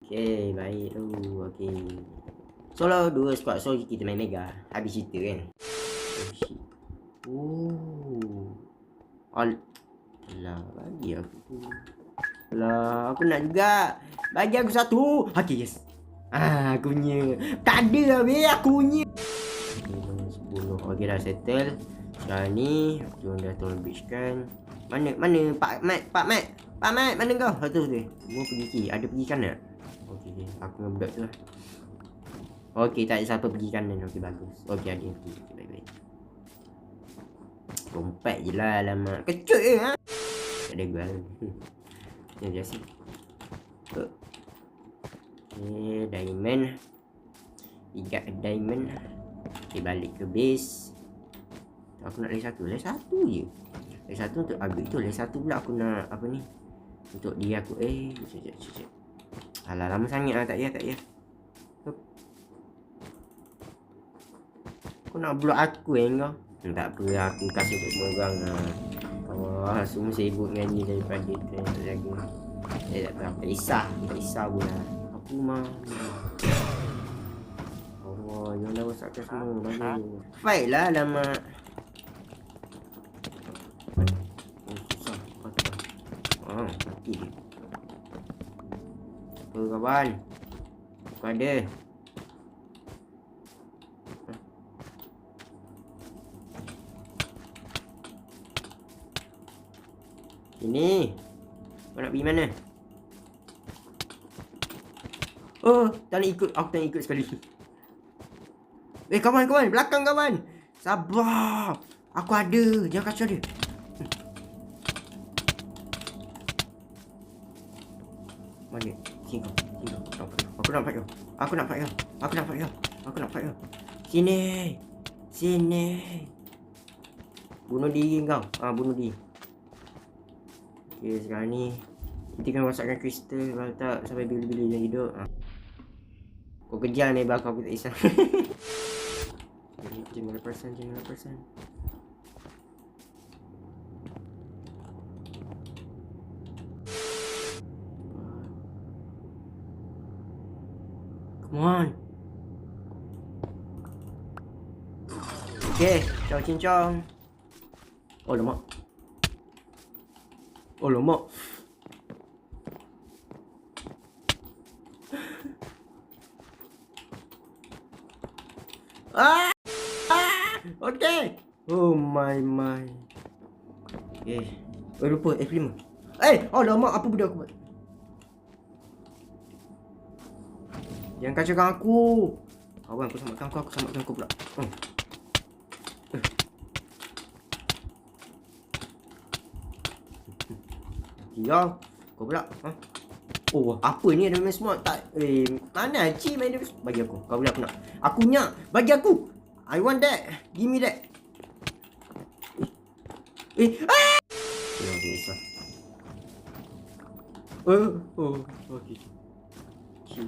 Okay, baik tu. Okay. Solo 2 squad. So kita main mega. Habis cerita kan. Oh shit. Oh. Alah, bagi aku. Alah, aku nak juga. Bagi aku satu. Okay, yes. Aku punya. Tak ada habis aku punya. 10. Okay, dah settle. Sekarang ni aku dah tolong bridge kan. Mana Pak Mat, mana kau? Satu tu. Semua pergi kiri. Ada pergi kanan. Okey, aku dengan budak tu lah. Okey, tak ada siapa pergi kanan. Okey, bagus. Okey, ada yang pergi. Okay, baik-baik. Lompat je lah, alamak. Kecut je, ha? Tak ada gua. Yang biasa. Okey, diamond. Ikat diamond. Okey, balik ke base. Aku nak layer satu. Layer satu je. Layer satu untuk upgrade tu. Layer satu pula aku nak apa ni? Untuk dia aku. Sekejap. Alah, lama sangat lah. Tak payah. Kau nak block aku kau? Tak apa, aku kasih untuk semua orang lah. Wah, semua sibuk dengan ni daripada kita yang tak jaga. Tak kisah pun lah. Aku mah. Allah, yang dah rosakkan semua. Bagi fight lah, lama. Susah. Mati dia. Apa kawan? Aku ada. Ini. Kau nak pergi mana? Oh, tak nak ikut. Aku tak nak ikut sekali. Kawan. Belakang kawan. Sabar. Aku ada. Jangan kacau dia. Mana? Sini kau. Aku nak fight kau. Sini. Bunuh diri kau. Bunuh diri. Okay, sekarang ni kita kena rosakkan kristal. Kalau tak sampai bila-bila yang hidup. Kau kejar ni bakal aku tak kisah. 5%. Come on. Okay, cincong. Oh lemak. Okay. Oh my. Okay. Lupa F5. Alamak, apa benda aku buat? Jangan kacaukan aku. Kawan, aku selamatkan kau pula. Ya, kau pula. Oh, apa ni ada main smart tak? Mana Ci main dia? Bagi aku. Kau boleh aku nak. Aku nak. Bagi aku. I want that. Give me that. Jangan kisah. Okay. Ci.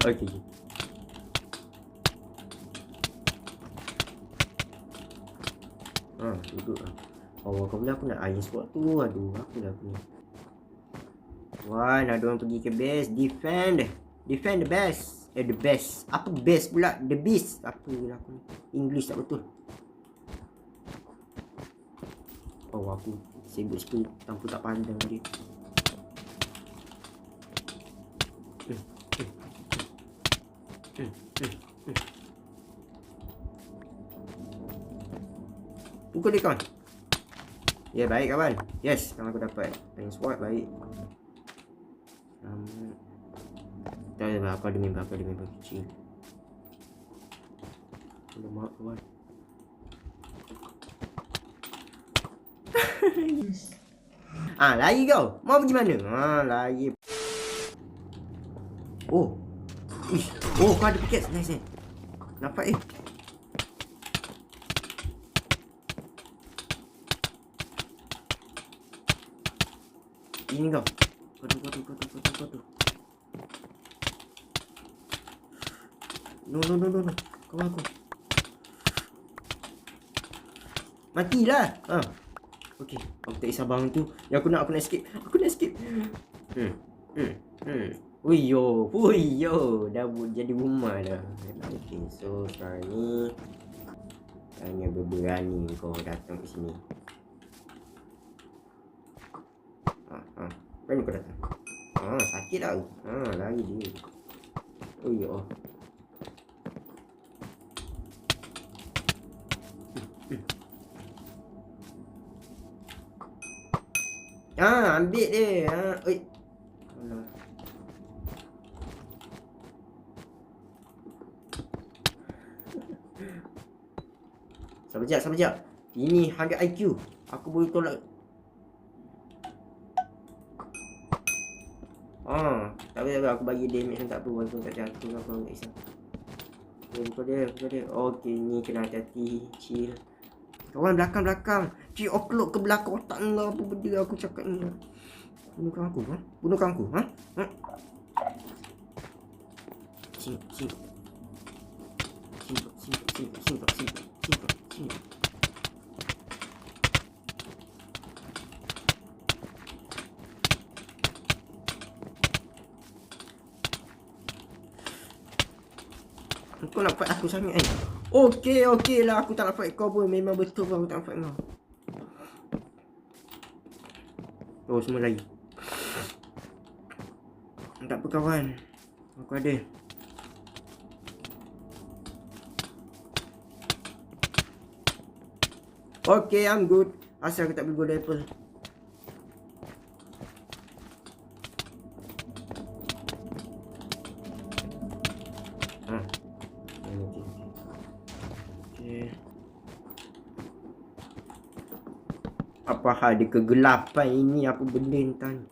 Okay. Duduk lah. Kau boleh aku nak iron spot tu. Aduh, apa dah aku ni. Ada orang pergi ke base. Defend the best. The best. Apa best pula? The beast. Apa lah aku ni. English tak betul. Aku sibuk sikit tanpa tak pandang dia. Pukul dia kawan. Ya, baik kawan. Yes, kawan aku dapat. Main squad baik. Tak ada aku ada member kecil. Lemak kawan. Lari kau. Mau pergi mana? Lari. Oh, kau ada piket. Nice. Nampak Ini kau. Kau tu. No. Kau aku. Matilah. Okey, aku tak kisah bang tu. Yang aku nak escape. Aku nak escape. Ui yo, dah jadi rumah dah. Okey, so sekarang ni hanya berani kau datang ke sini. Berani kau datang. Sakit tak? Lari dia. Ui yo. Ambil dia. Oi. Alah. Sabar jap. Ini 100 IQ. Aku boleh tolak. Tak apa, aku bagi damage pun tak apa. Walaupun tak jatuh apa, tak kisah. Buka dia. Okey, ni kena hati-hati. Chill. Kawan, belakang. 3 o'clock ke belakang otak kau. Apa benda aku cakap ni? Bunuhkan aku, Bunuhkan aku, Sini. Kau nak fight aku sangat kan? Okey lah, aku tak nak fight kau pun. Memang betul aku tak nak fight kau. Semua lagi. Tak apa kawan. Aku ada. Okay, I'm good. Asal aku tak boleh go level. Okay. Apa hal di kegelapan ini? Apa benda entah ni?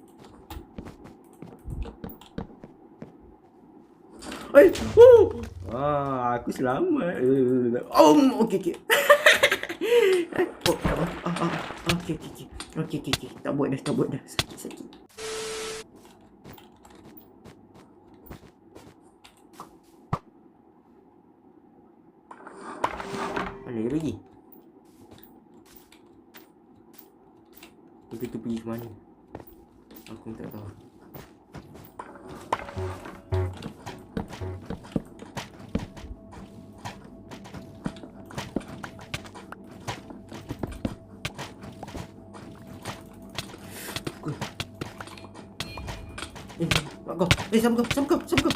Aku selamat. Okey. Okey. Tak buat dah. Sakit. Mana dia pergi? Dia pergi ke mana? Aku tak tahu. Sama kau.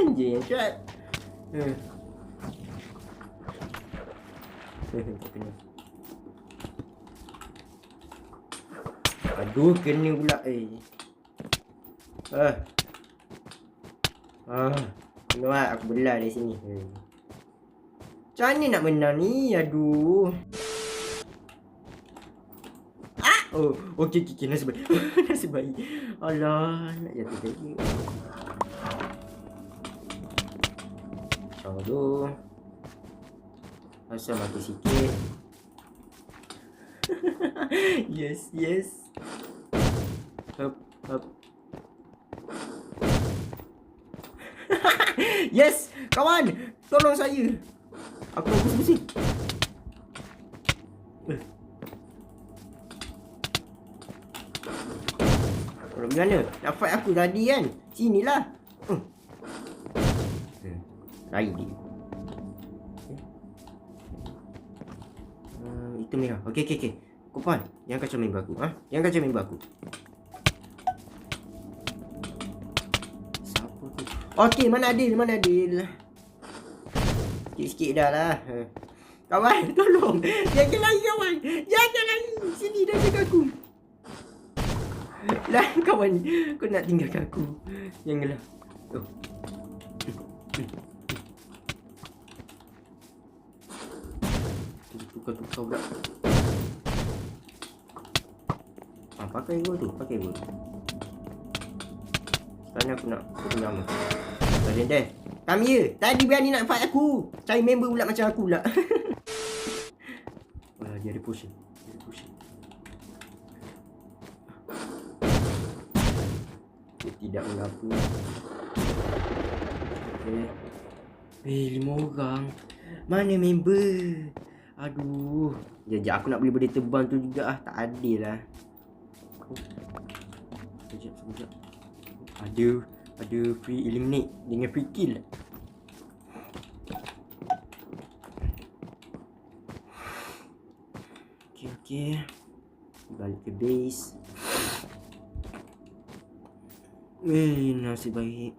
Anjing yang cat. Aduh, kena pula. Tengok aku belah dari sini. Macam mana nak menang ni? Aduh. Okey. Nasib baik. Alah, nak jatuh lagi. Aduh. Asal mati sikit. Yes. Up. Yes, kawan, tolong saya. Aku nak pusing. Kalau mana? Nak fight aku tadi kan? Sinilah. Lari dia. Itu merah. Okey. Kupan, jangan kacau member aku. Jangan kacau member aku. Siapa tu? Okey, mana Adil? Sikit dah lah. Kawan, tolong. Jangan lari kawan. Sini dah jaga aku. Lah kawan, kau nak tinggalkan aku. Janganlah. Tukar pula. Pakai gua tu. Sekarang aku nak aku punya armor. Kalian dah. Come here. Tadi berani nak fight aku. Cari member pula macam aku pula. Wah, dia ada potion. Dia tidak mengapa. Okay. 5 orang. Mana member? Aduh. Sekejap aku nak beli benda terbang tu juga Tak adil lah. Sekejap. Ada free eliminate dengan free kill. Okay. Balik ke base. Nasib baik.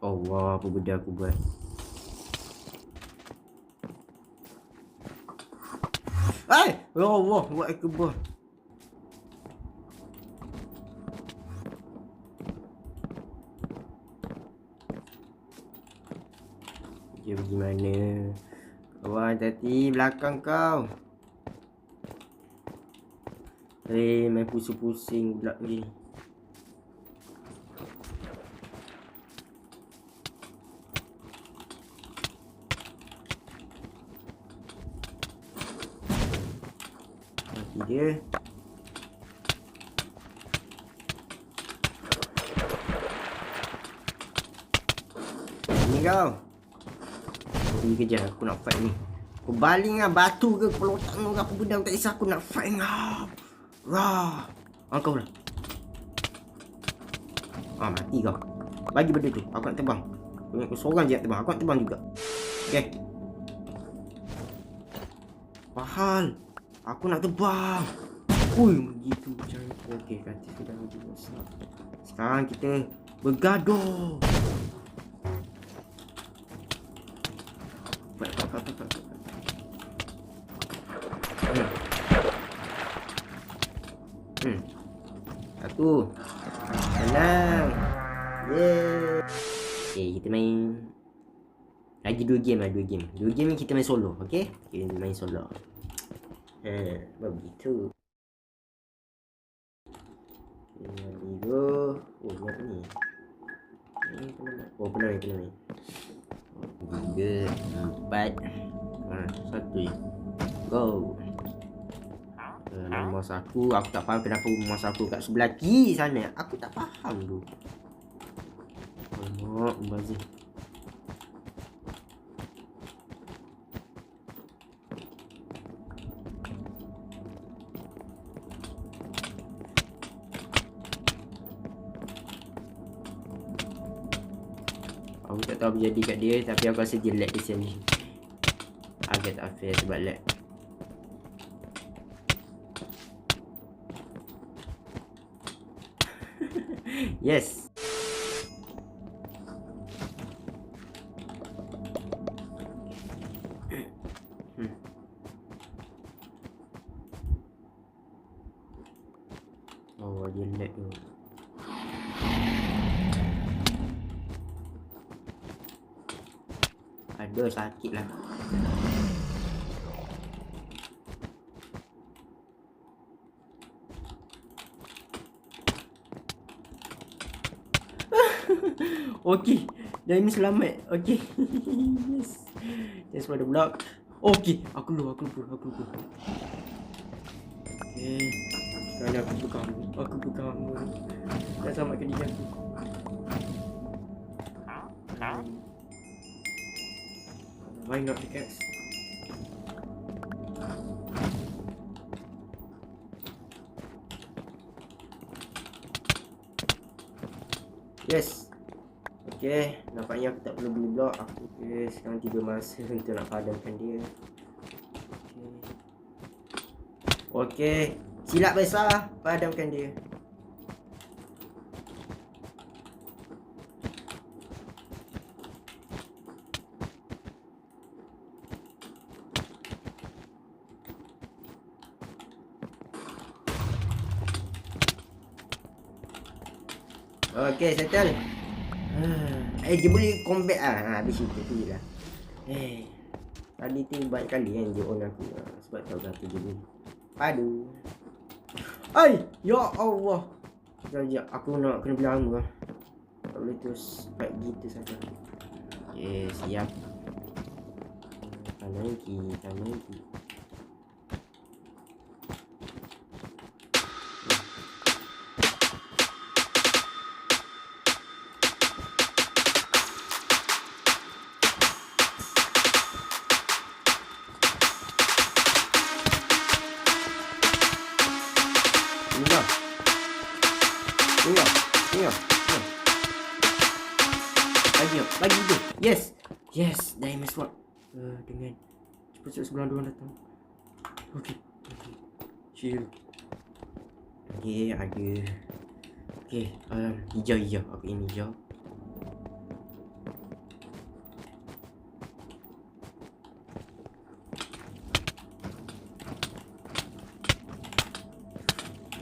Allah, apa benda aku buat. Ya Allah, buat aku buat. Dia pergi mana? Kawan tadi belakang kau. Main pusing-pusing pula ni. Mati dia. Ni kau. Pergi kejar aku nak fight ni. Kau baling lah batu ke pelotak kau ke apa benda tak kisah aku nak fight kau. Rah. Kau dah. Mati kau. Bagi benda tu. Aku nak terbang. Kau seorang je nak terbang. Aku nak terbang juga. Okay. Pahal. Aku nak terbang. Begitu macam tu. Okay, kata sudah lebih besar. Sekarang kita bergaduh. Satu. Senang. Yeay. Okay, kita main lagi 2 game lah. 2 game ni kita main solo. Okay, kita main solo. Begitu. Okay, go. Buat ni. Pernah ni. 3, 4, 1 je. Go. Mouse aku tak faham kenapa mouse aku kat sebelah kiri sana. Aku tak faham tu. Bazir. Aku tak tahu apa jadi kat dia, tapi aku rasa dia lag di sini. Agak tak fair sebab lag. Yes. Oh, dia lag tu. Aduh, sakit lah. Okey, Jaime selamat. Okey. Yes. Thanks for the block. Okey, aku lupa. Okey. Sekarang aku pegang. Dah selamatkan diri aku. Why not the cats? Yes. Okay, nampaknya aku tak perlu beli blok. Aku sekarang tiba masa untuk nak padamkan dia. Okay. Silap besar, padamkan dia. Okay, settle. Dia boleh combat habis itu je lah. Tadi tu banyak kali kan dia on aku sebab tahu kata dia ni. Aduh. Ai, ya Allah. Sekejap, aku nak kena beli armor lah. Tak boleh terus fight gitu saja. Okay, siap. Kanan kiri, kanan kiri. Tinggal. Lagi tu. Yes. Yes, diamond sword. Dengan cepat sebelum dia orang datang. Okey. Shield. Okey, ada. Okey, hijau. Aku ini hijau.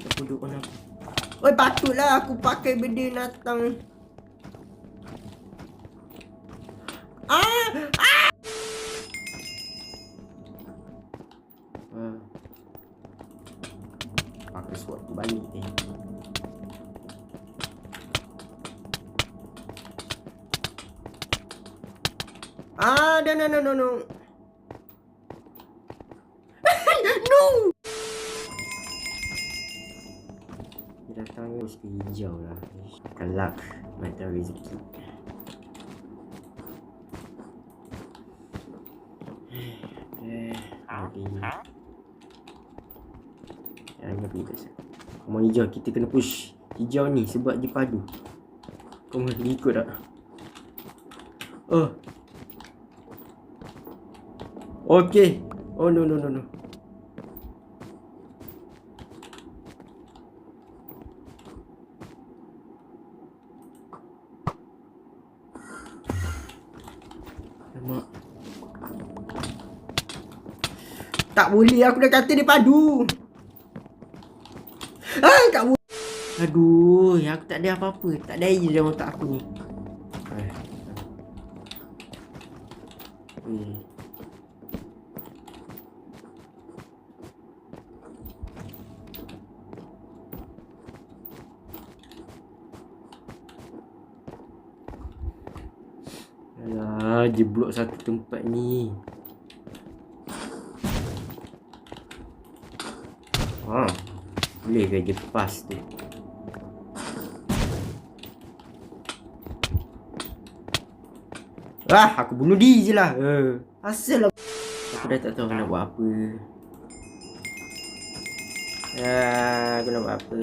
Aku duduk mana aku? Oi, patutlah aku pakai benda natang. Pakai sword tu balik ni. No. No. Dia datang harus ke hijau lah. Kelak mata rezeki. Jangan pergi kat sana. Komand hijau, kita kena push hijau ni sebab dia padu. Komand dia ikut tak? Okay. Oh no. Alamak. Tak boleh, aku dah kata dia padu. Tak boleh. Aduh, aku tak ada apa-apa. Tak ada air dalam otak aku ni. Alah, jeblok satu tempat ni. Boleh ke je pas tu? Aku bunuh dia je lah. Asal lah. Aku dah tak tahu nak buat apa. Aku nak buat apa.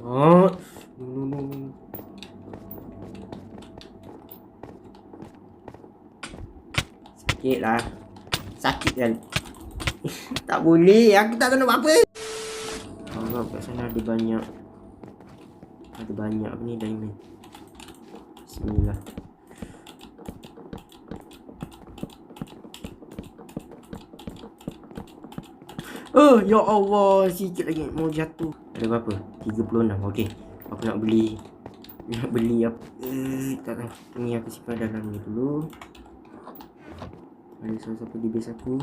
No. Sakit lah. Sakit kan. Tak boleh. Aku tak tahu nak buat apa. Harap kat sana ada banyak. Ada banyak apa ni diamond. Bismillah. Ya Allah, sikit lagi mau jatuh. Ada berapa? 36. Okey. Aku nak beli apa? Tak tahu. Ni aku simpan dalam ni dulu. Ada siapa di base aku.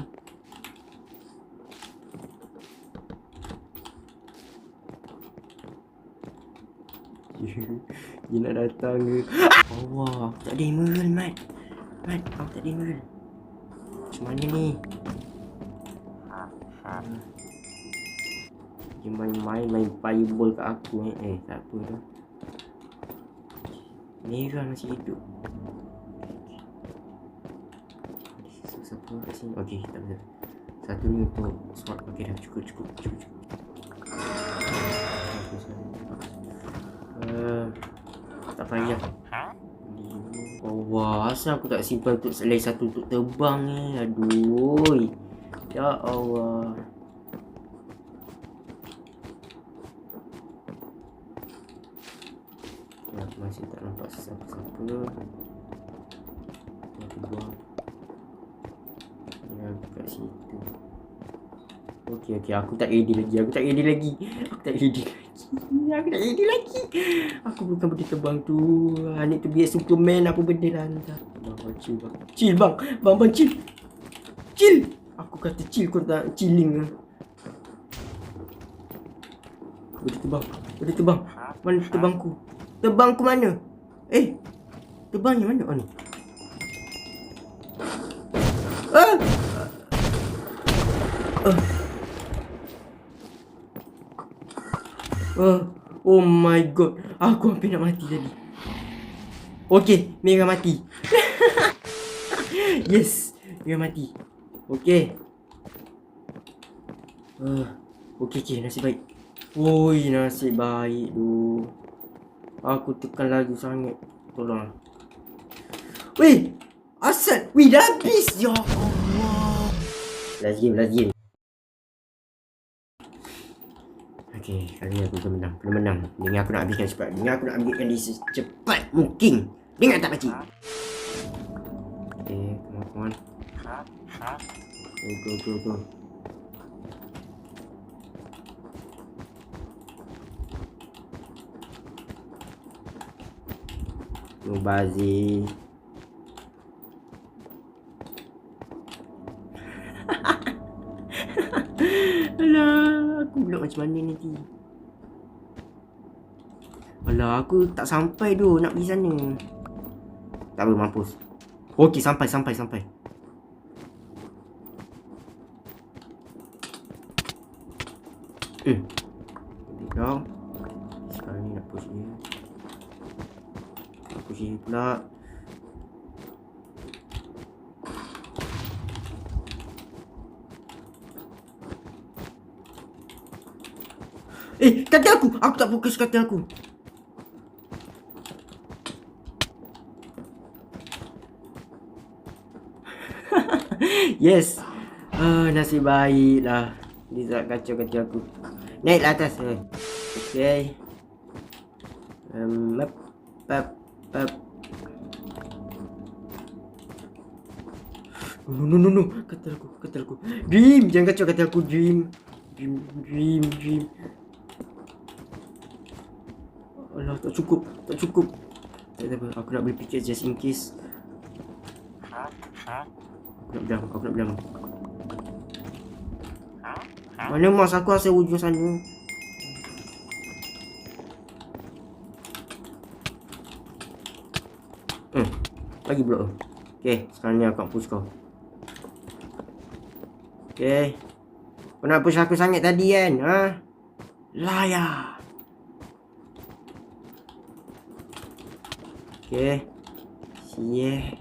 Dia nak datang ke? Allah, aku tak ada emerald, Mat. Aku tak ada emerald. Macam mana ni? Dia main fireball kat aku tak apa tu. Merah masih hidup. Siapa kat sini? Okey, tak apa. Satu ni untuk sword. Okey dah cukup. Tak payah. Allah, asal aku tak simpan untuk selai satu untuk terbang ni. Aduh. Ya Allah. Masih tak nampak siapa-siapa. Aku buang. Ya, kat situ. Okey, aku tak ready lagi. Aku tak ready lagi. Aku bukan benda terbang tu. I need to be a Superman. Apa benda lah entah. Chill bang. Chill bang. Bang chill. Chill. Aku kata chill, kau tak chilling lah. Boleh terbang. Boleh terbang. Mana terbangku? Terbangku mana? Terbangnya mana? Oh ni. Oh my god. Aku hampir nak mati tadi. Okay, Mega mati. Yes, Mega mati. Okay. Okay, nasib baik. Oi, nasib baik tu. Aku tekan laju sangat. Tolong. Weh, asal. Weh, dah habis. Ya Allah. Last game. Okay, kali ni aku kena menang. Dengan aku nak habiskan cepat. Dengan aku nak ambilkan dia secepat mungkin. Dengar tak pakcik? Okay, come on. Go. Mubazir. Alah, aku pula macam mana nanti? Alah, aku tak sampai tu nak pergi sana. Tak apa, mampus. Okey, sampai. Kau. Sekarang ni nak push dia. Push dia pula. Kata aku! Aku tak fokus kata aku. Yes. Nasib baik lah. Dia tak kacau kata aku. Naiklah atas. Okay. No. Kata aku. Dream. Jangan kacau kata aku. Dream. Alah, tak cukup. Tak apa. Aku nak beli piket just in case. Aku nak berjam. Mana mas aku asal ujung sana. Lagi pula. Okay, sekarang ni aku nak push kau. Okay. Kau nak push aku sangat tadi kan? Liar. Okay. Yeah.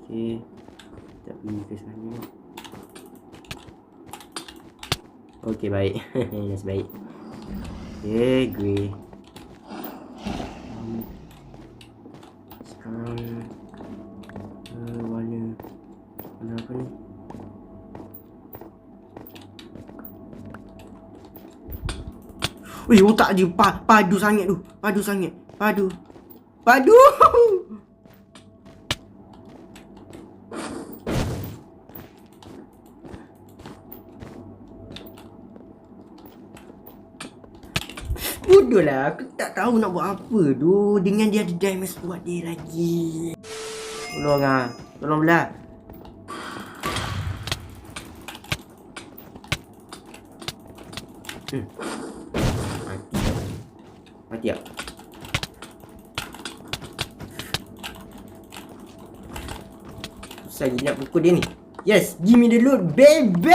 Okay. Tak pergi ke sana. Okay, baik. Nasib baik. Okay, grey. Sekarang warna apa ni? Weh, otak dia padu sangat tu. Padu. Bodoh lah, aku tak tahu nak buat apa tu. Dengan dia ada damage buat dia lagi. Tolong belah. Mati tak? Susah je nak pukul dia ni. Yes, give me the loot, baby.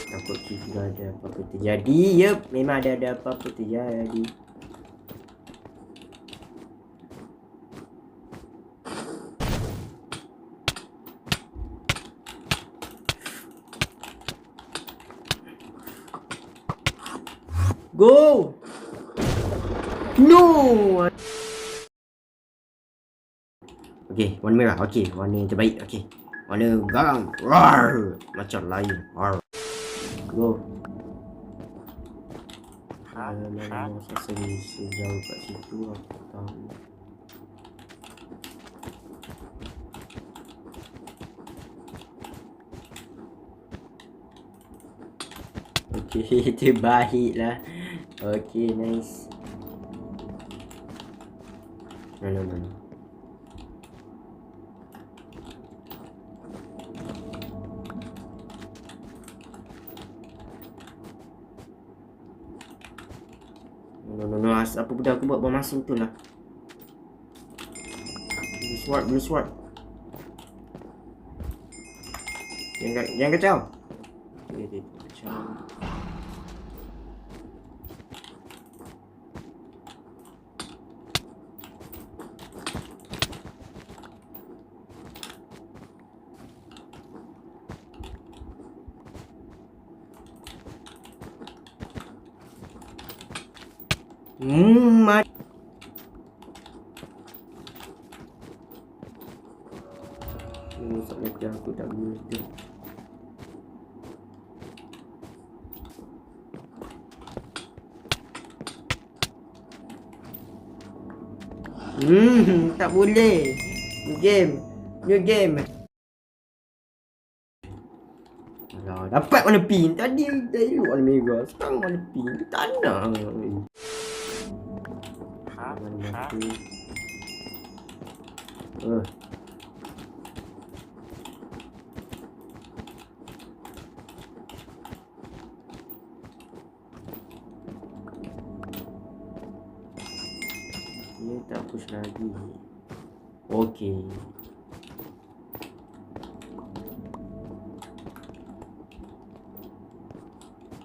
Takut tidak ada apa-apa terjadi. Yup, memang ada apa-apa terjadi. Go! No! Okay, warna merah. Okay, warna yang terbaik. Okay, warna garang. Roar! Macam lion. Roar. Go. Mana masa sejauh kat situ aku tahu. Okay, terbaik lah. Okay, nice. No. No. Apa benda aku buat masa tu lah. Blue sword. Jangan kacau. Dia kacau. Mati. Sampai aku tak boleh tu. Tak boleh. New game. Alah, dapat warna pink. Tadi elok warna merah. Sekarang warna pink. Tak nak. Warna pink. Dia tak push lagi. Okey.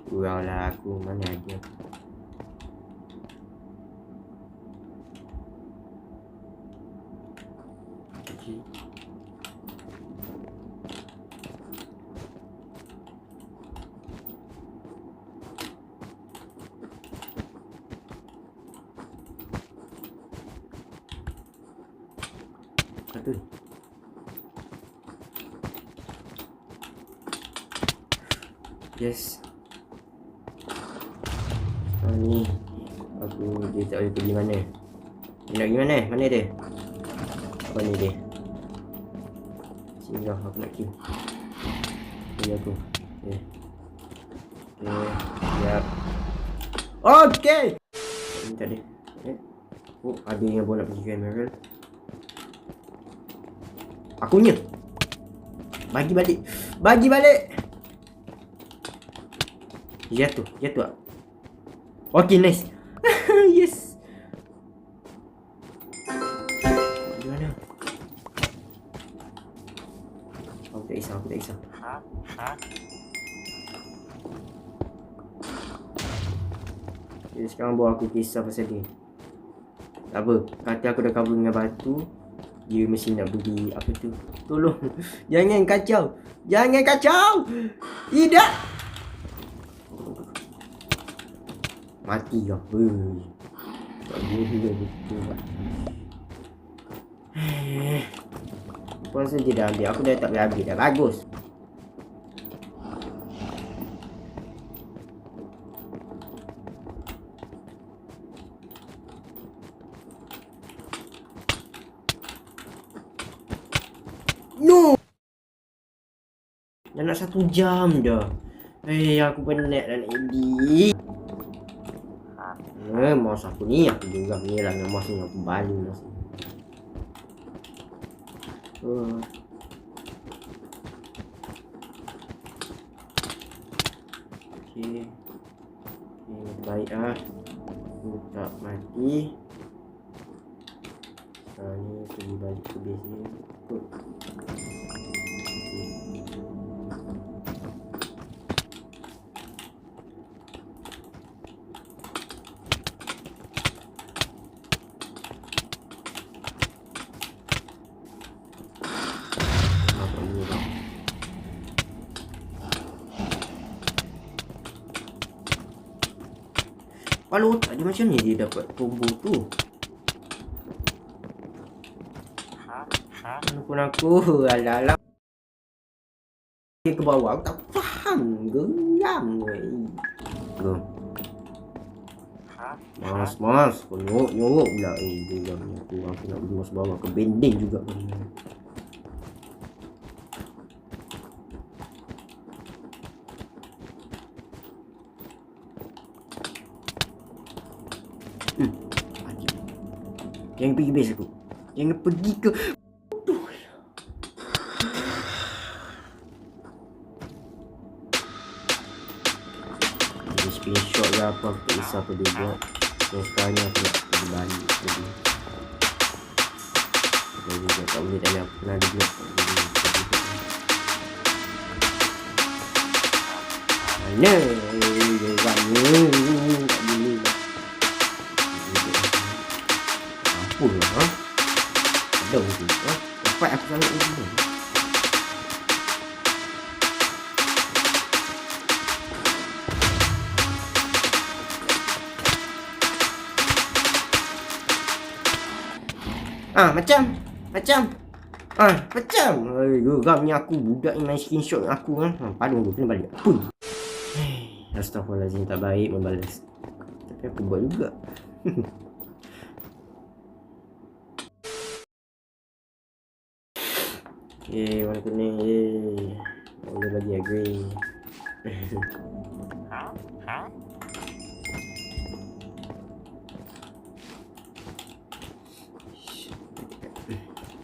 Kurang lah aku. Mana ada. Okey. Satu. Yes. Ni dia tak boleh pergi mana. Dia nak pergi mana? Mana dia? Apa ni dia? Sini dah aku nak kill. Ini aku. Okay. Siap. Okay. Minta dia. Oh, ada yang boleh nak pergi ke Emerald. Akunya. Bagi balik. Jatuh tak? Okay, nice. Yes. Di mana? Aku tak kisah. Jadi sekarang bawa aku kisah pasal dia. Tak apa, kata aku dah cover dengan batu. Dia mesti nak beli apa tu. Tolong. Jangan kacau. Tidak. Mati kau. Tak boleh betul. Puasa dia dah ambil. Aku dah tak boleh ambil dah. Bagus. No. Dah nak 1 jam dah. Aku penat dan edit. Mouse aku ni aku genggam ni lah dengan mouse ni aku baling mouse ni. Okay. Baik ah. Aku tak mati. Sekarang ni pergi balik ke base ni. Kepala otak dia macam ni dia dapat combo tu. Walaupun aku ala-ala dia ke bawah aku tak faham. Geram weh. Mas kau nyorok pula. Geram aku nak pergi mas bawah ke bending juga. Jangan pergi base aku. Jangan pergi ke... Dia screenshot ke apa, aku tak kisah apa dia buat. Dan sekarang ni aku nak pergi balik lagi. Jadi dia tak boleh tanya aku pernah dia buat. Mana? Dia buat ni. Tak boleh lah. Apa lah, ha? Ada tu, ha? Dapat aku sangat ni. Macam geramnya aku. Budak ni main screenshot aku kan. Padung tu kena balik. Pun. Astaghfirullahaladzim, tak baik membalas. Tapi aku buat juga. Warna kuning. Boleh bagi agree.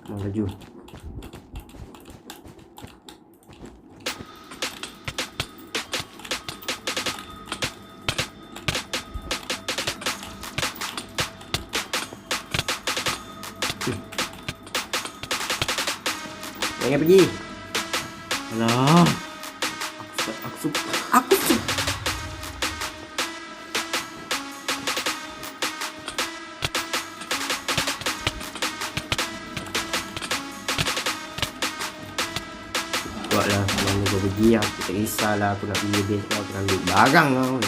Mau laju. Jangan pergi. Alah. Aku buatlah mana kau pergi, aku tak kisahlah. Aku nak pergi base kau, aku nak ambil barang kau.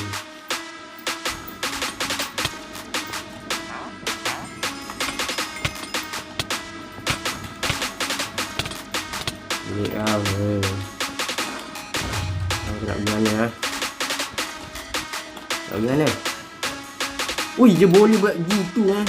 Ini kau aku nak pergi mana lah. Nak pergi mana? Ui, dia boleh buat gitu kan.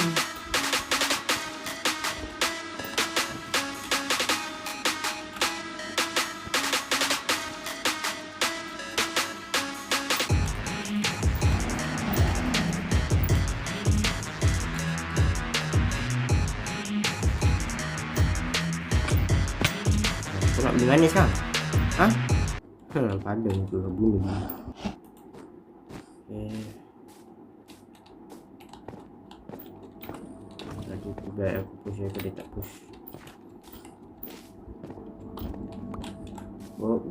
Kau nak beli mana sekarang? Ha? Padang tu lah, bunuh dia. Lagi aku baik aku push dia tak push.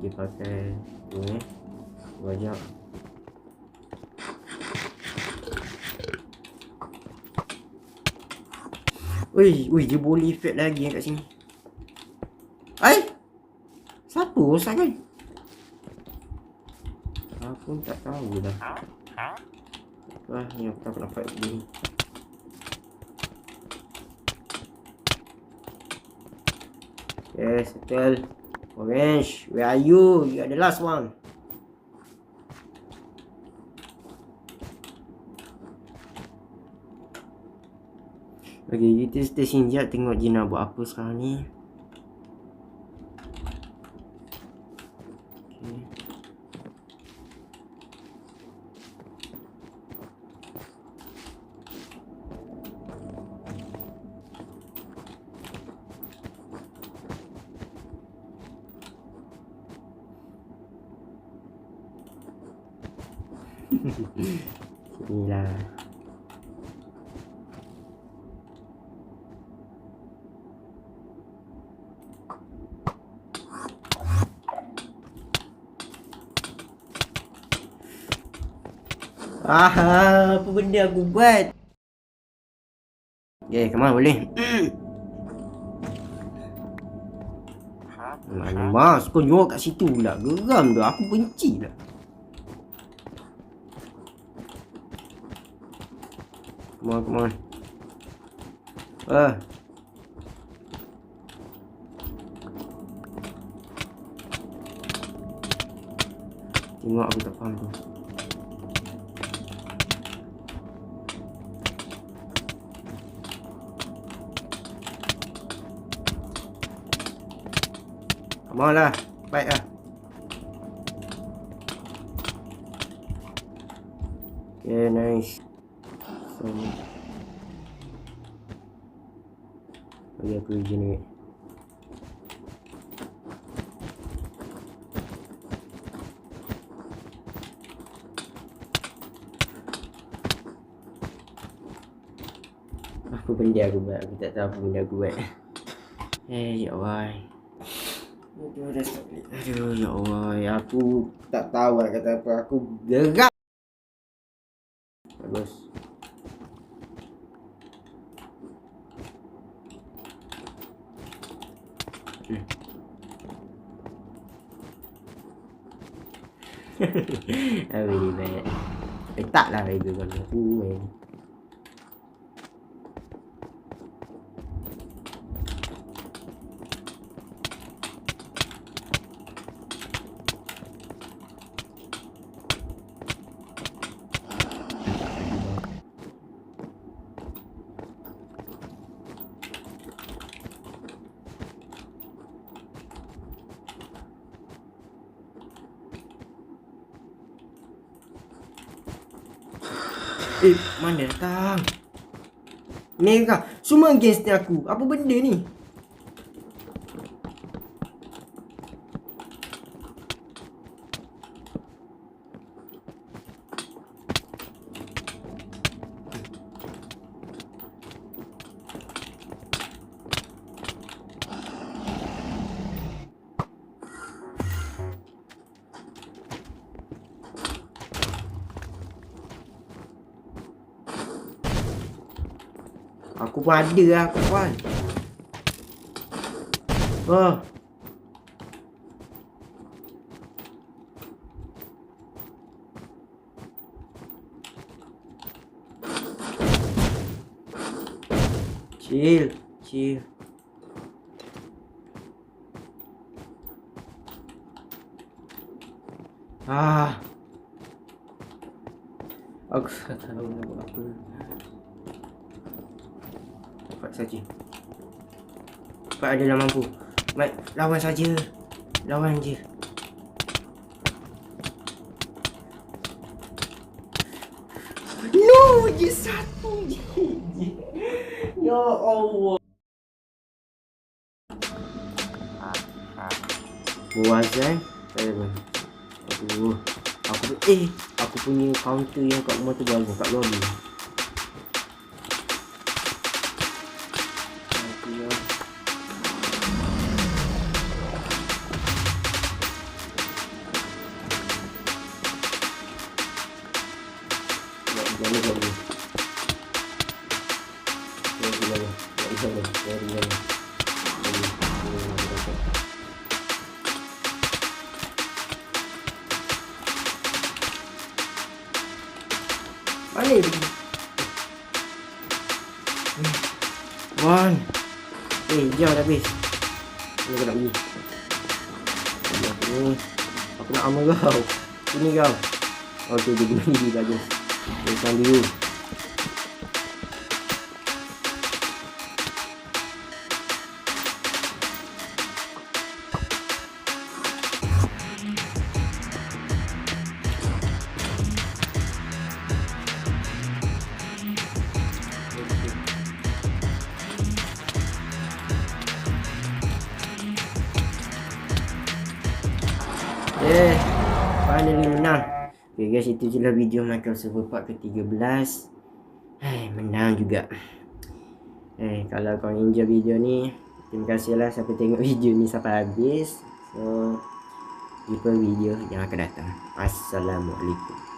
Dia pakai tu ni. Wajak. Ui, dia boleh effect lagi kat sini. Siapa rosak kan? Aku tak tahu dah. Wah, ni aku tak nak fight begini. Okay, settle. Orange, where are you? You are the last one. Okay, kita stay sini je, tengok Gina buat apa sekarang ni. Inilah. Apa benda aku buat? Okay, come on, boleh. Mas, kau nyok kat situ pula. Geram tu, aku benci pula. Come on. Tengok aku tak faham tu. Come on lah, baik lah. Okay, nice. So, Bagi aku regenerate. Apa benda aku buat? Aku tak tahu apa benda aku buat. Ya Allah. Aduh, dah stop balik. Aduh, ya Allah. Aku tak tahu nak kata apa. Aku gerak. Bagus. Very bad. Taklah rega kalau aku main. Mana datang? Merah. Semua against aku. Apa benda ni? Aku pun ada lah kawan. Oh. Chill. Aku tak tahu nak buat apa. Cepat saja. Cepat adalah mampu. Mat, lawan saja. Lawan je. No, je satu je. Ya Allah. Puas kan? Aduh. Aku punya counter yang kat rumah tu bagus kat lobby. Mana ni? One. Jauh dah habis. Aku nak pergi. Aku nak amal kau. Sini kau. Okey, dia guna diri bagus. Tekan dulu. Finally menang. Okay guys, itu je lah video Minecraft Server Part ke-13. Menang juga. Kalau kau enjoy video ni, terima kasih lah siapa tengok video ni sampai habis. So, jumpa video yang akan datang. Assalamualaikum.